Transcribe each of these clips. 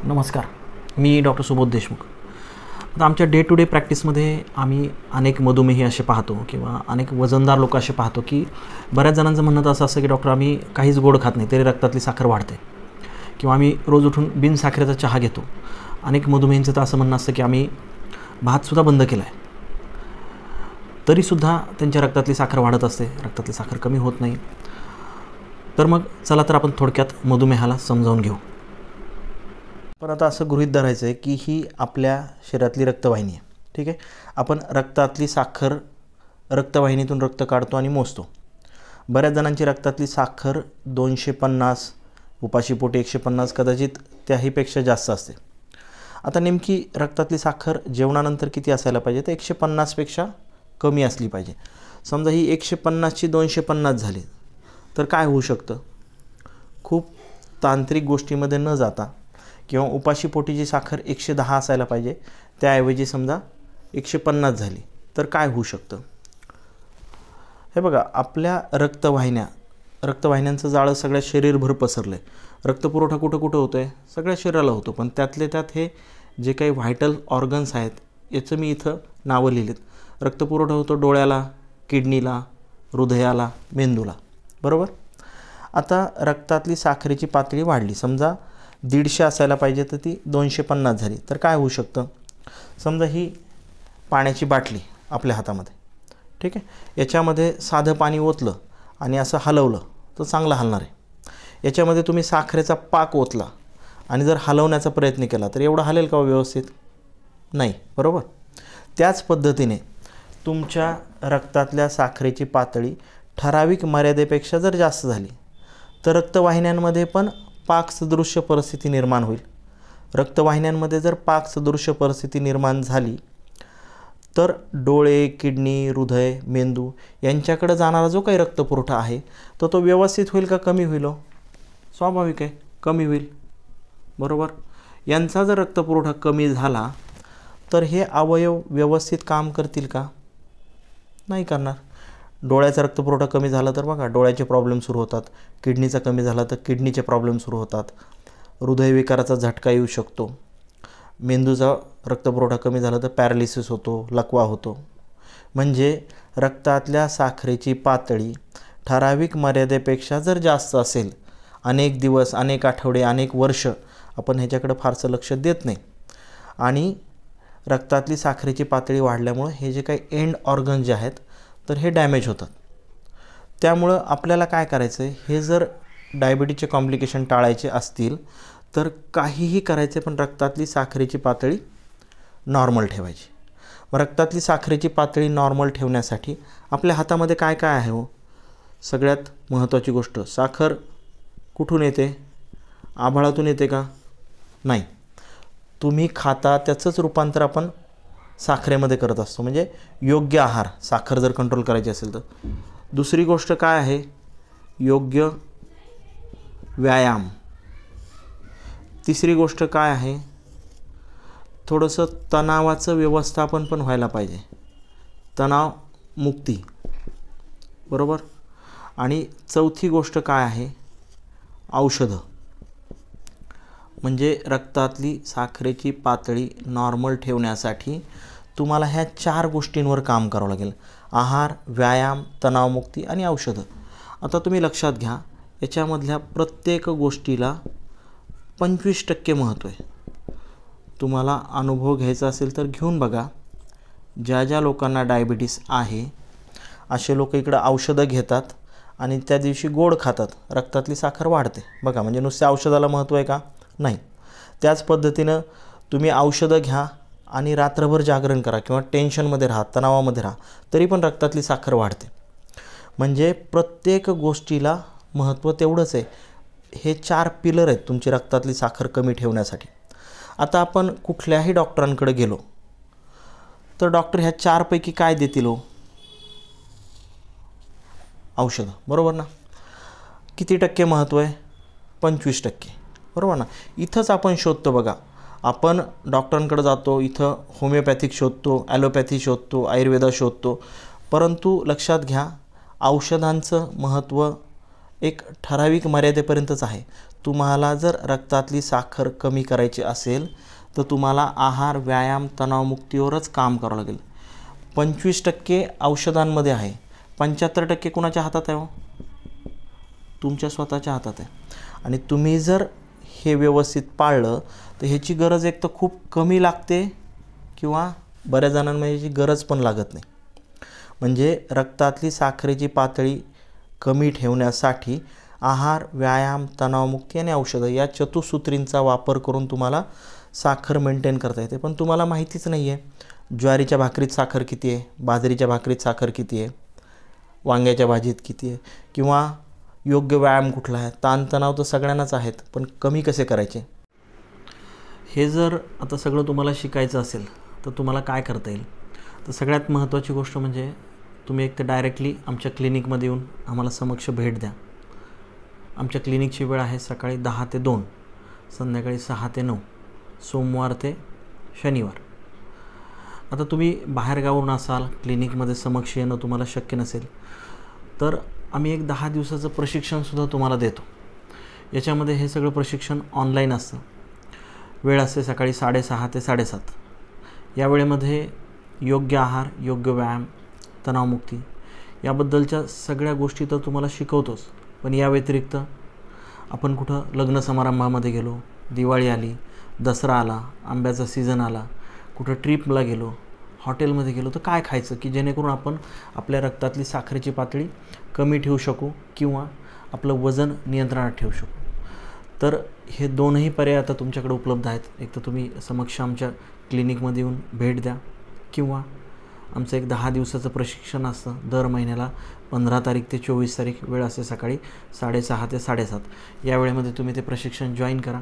नमस्कार, मी डॉक्टर सुबोध देशमुख. आता आमच्या डे टू डे प्रॅक्टिसमध्ये आम्ही अनेक मधुमेही असे पाहतो किंवा अनेक वजनदार लोक असे पाहतो की बऱ्याच जणांचं म्हणणं असं असतं की डॉक्टर आम्ही काहीच गोड खात नाही तरी रक्तातली साखर वाढते, किंवा आम्ही रोज उठून बिन साखरेचा चहा घेतो. अनेक मधुमेहींचं तर असं म्हणणं असतं की आम्ही भातसुद्धा बंद केला आहे तरीसुद्धा त्यांच्या रक्तातली साखर वाढत असते, रक्तातली साखर कमी होत नाही. तर मग चला तर आपण थोडक्यात मधुमेहाला समजावून घेऊ. पण आता असं गृहीत धरायचं आहे की ही आपल्या शरीरातली रक्तवाहिनी आहे, ठीक आहे. आपण रक्तातली साखर रक्तवाहिनीतून रक्त काढतो आणि मोजतो. बऱ्याच जणांची रक्तातली साखर 250, उपाशीपोटी 150, कदाचित त्याहीपेक्षा जास्त असते. आता नेमकी रक्तातली साखर जेवणानंतर किती असायला पाहिजे, तर 150पेक्षा कमी असली पाहिजे. समजा ही 150ची 250 झाली तर काय होऊ शकतं. खूप तांत्रिक गोष्टीमध्ये न जाता किंवा उपाशीपोटीची साखर 110 असायला पाहिजे, त्याऐवजी समजा 150 झाली तर काय होऊ शकतं. हे बघा, आपल्या रक्तवाहिन्यांचं जाळं सगळ्या शरीरभर पसरलं आहे. रक्तपुरवठा कुठं कुठं होतो आहे, सगळ्या शरीराला होतो. पण त्यातले त्यात हे जे काही व्हायटल ऑर्गन्स आहेत याचं मी इथं नावं लिहिलेत. रक्तपुरवठा होतो डोळ्याला, किडनीला, हृदयाला, मेंदूला, बरोबर. आता रक्तातली साखरेची पातळी वाढली, समजा 150 असायला पाहिजे तर ती 250 झाली तर काय होऊ शकतं. समजा ही पाण्याची बाटली आपल्या हातामध्ये, ठीक आहे. याच्यामध्ये साधं पाणी ओतलं आणि असं हलवलं तर चांगलं हलणार आहे. याच्यामध्ये तुम्ही साखरेचा पाक ओतला आणि जर हलवण्याचा प्रयत्न केला तर एवढं हलेल का व्यवस्थित? नाही, बरोबर. त्याच पद्धतीने तुमच्या रक्तातल्या साखरेची पातळी ठराविक मर्यादेपेक्षा जर जास्त झाली तर रक्तवाहिन्यांमध्ये पण पाकसदृश्य परिस्थिती निर्माण होईल. रक्तवाहिन्यांमध्ये जर पाकसदृश्य परिस्थिती निर्माण झाली तर डोळे, किडनी, हृदय, मेंदू यांच्याकडे जाणारा जो काही रक्तपुरवठा आहे तर तो व्यवस्थित होईल का कमी होईल? स्वाभाविक आहे, कमी होईल, बरोबर. यांचा जर रक्तपुरवठा कमी झाला तर हे अवयव व्यवस्थित काम करतील का? नाही करणार. डोळ्याचा रक्तपुरवठा कमी झाला तर बघा डोळ्याचे प्रॉब्लेम सुरू होतात, किडनीचा कमी झाला तर किडनीचे प्रॉब्लेम सुरू होतात, हृदयविकाराचा झटका येऊ शकतो, मेंदूचा रक्तपुरवठा कमी झाला तर पॅरालिसिस होतो, लकवा होतो. म्हणजे रक्तातल्या साखरेची पातळी ठराविक मर्यादेपेक्षा जर जास्त असेल, अनेक दिवस, अनेक आठवडे, अनेक वर्ष आपण ह्याच्याकडे फारसं लक्ष देत नाही आणि रक्तातली साखरेची पातळी वाढल्यामुळे हे जे काही एंड ऑर्गन जे आहेत तर हे डॅमेज होतात. त्यामुळं आपल्याला काय करायचं आहे, हे जर डायबिटीजचे कॉम्प्लिकेशन टाळायचे असतील तर काहीही करायचे पण रक्तातली साखरेची पातळी नॉर्मल ठेवायची. मग रक्तातली साखरेची पातळी नॉर्मल ठेवण्यासाठी आपल्या हातामध्ये काय काय आहे हो? सगळ्यात महत्त्वाची गोष्ट, साखर कुठून येते? आभाळातून येते का? नाही. तुम्ही खाता त्याचंच रूपांतर आपण साखरेमध्ये करत असतो, म्हणजे योग्य आहार. साखर जर कंट्रोल करायची असेल तर. दुसरी गोष्ट काय आहे? योग्य व्यायाम. तिसरी गोष्ट काय आहे? थोडंसं तणावाचं व्यवस्थापन पण व्हायला पाहिजे, तणावमुक्ती, बरोबर. आणि चौथी गोष्ट काय आहे? औषधं. म्हणजे रक्तातली साखरेची पातळी नॉर्मल ठेवण्यासाठी तुम्हाला ह्या 4 गोष्टींवर काम करावं लागेल: आहार, व्यायाम, तणावमुक्ती आणि औषधं. आता तुम्ही लक्षात घ्या, याच्यामधल्या प्रत्येक गोष्टीला 25% महत्त्व आहे. तुम्हाला अनुभव घ्यायचा असेल तर घेऊन बघा. ज्या ज्या लोकांना डायबिटीस आहे असे लोक इकडं औषधं घेतात आणि त्या दिवशी गोड खातात, रक्तातली साखर वाढते. बघा, म्हणजे नुसत्या औषधाला महत्त्व आहे का? नाही. त्याच पद्धतीनं तुम्ही औषधं घ्या आणि रात्रभर जागरण करा किंवा टेन्शनमध्ये राहा, तणावामध्ये राहा, तरी पण रक्तातली साखर वाढते. म्हणजे प्रत्येक गोष्टीला महत्त्व तेवढंच आहे. हे 4 पिलर आहेत तुमची रक्तातली साखर कमी ठेवण्यासाठी. आता आपण कुठल्याही डॉक्टरांकडे गेलो तर डॉक्टर ह्या 4 पैकी काय देतील हो? औषधं, बरोबर ना. किती टक्के महत्त्व आहे? 25%, बरोबर ना. इथंच आपण शोधतो बघा. आपण डॉक्टरांकडे जातो, इथं होमिओपॅथिक शोधतो, ॲलोपॅथी शोधतो, आयुर्वेदा शोधतो, परंतु लक्षात घ्या, औषधांचं महत्त्व एक ठराविक मर्यादेपर्यंतच आहे. तुम्हाला जर रक्तातली साखर कमी करायची असेल तर तुम्हाला आहार, व्यायाम, तणावमुक्तीवरच काम करावं लागेल. 25% औषधांमध्ये आहे, 75% कुणाच्या हातात आहे हो? तुमच्या स्वतःच्या हातात आहे. आणि तुम्ही जर हे व्यवस्थित पाळलं तर ह्याची गरज एक तर खूप कमी लागते किंवा बऱ्याच जणांना ह्याची गरज पण लागत नाही. म्हणजे रक्तातली साखरेची पातळी कमी ठेवण्यासाठी आहार, व्यायाम, तणावमुक्ती आणि औषधं या चतुसूत्रींचा वापर करून तुम्हाला साखर मेंटेन करता येते. पण तुम्हाला माहितीच नाही आहे ज्वारीच्या भाकरीत साखर किती आहे, बाजरीच्या भाकरीत साखर किती आहे, वांग्याच्या भाजीत किती आहे, किंवा योग्य व्यायाम कुठला आहे. ताणतणाव तर सगळ्यांनाच आहेत, पण कमी कसे करायचे हे जर आता सगळं तुम्हाला शिकायचं असेल तर तुम्हाला काय करता येईल. तर सगळ्यात महत्त्वाची गोष्ट म्हणजे तुम्ही एक तर डायरेक्टली आमच्या क्लिनिकमध्ये येऊन आम्हाला समक्ष भेट द्या. आमच्या क्लिनिकची वेळ आहे सकाळी 10 ते 2, संध्याकाळी 6 ते 9, सोमवार ते शनिवार. आता तुम्ही बाहेरगावून असाल, क्लिनिकमध्ये समक्ष येणं तुम्हाला शक्य नसेल तर आम्ही एक 10 दिवसाचं प्रशिक्षणसुद्धा तुम्हाला देतो. याच्यामध्ये हे सगळं प्रशिक्षण ऑनलाईन असतं. वेळ असते सकाळी 6:30 ते 7:30. या वेळेमध्ये योग्य आहार, योग्य व्यायाम, तणावमुक्ती याबद्दलच्या सगळ्या गोष्टी तर तुम्हाला शिकवतोच. पण या व्यतिरिक्त आपण कुठं लग्न समारंभामध्ये गेलो, दिवाळी आली, दसरा आला, आंब्याचा सीझन आला, कुठं ट्रिपला गेलो, हॉटेलमध्ये गेलो तर काय खायचं की जेणेकरून आपण आपल्या रक्तातली साखरेची पातळी कमी ठेवू शकू किंवा आपलं वजन नियंत्रणात ठेवू शकू. तर हे दोनही पर्याय आता तुमच्याकडे उपलब्ध आहेत. एक तर तुम्ही समक्ष आमच्या क्लिनिकमध्ये येऊन भेट द्या किंवा आमचं एक 10 दिवसाचं प्रशिक्षण असतं. दर महिन्याला 15 तारीख ते 24 तारीख वेळ असते सकाळी 6:30 ते 7:30. या वेळेमध्ये तुम्ही ते प्रशिक्षण जॉईन करा.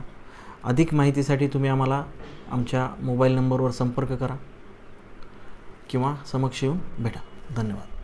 अधिक माहितीसाठी तुम्ही आम्हाला आमच्या मोबाईल नंबरवर संपर्क करा किंवा समक्ष येऊन भेटा. धन्यवाद.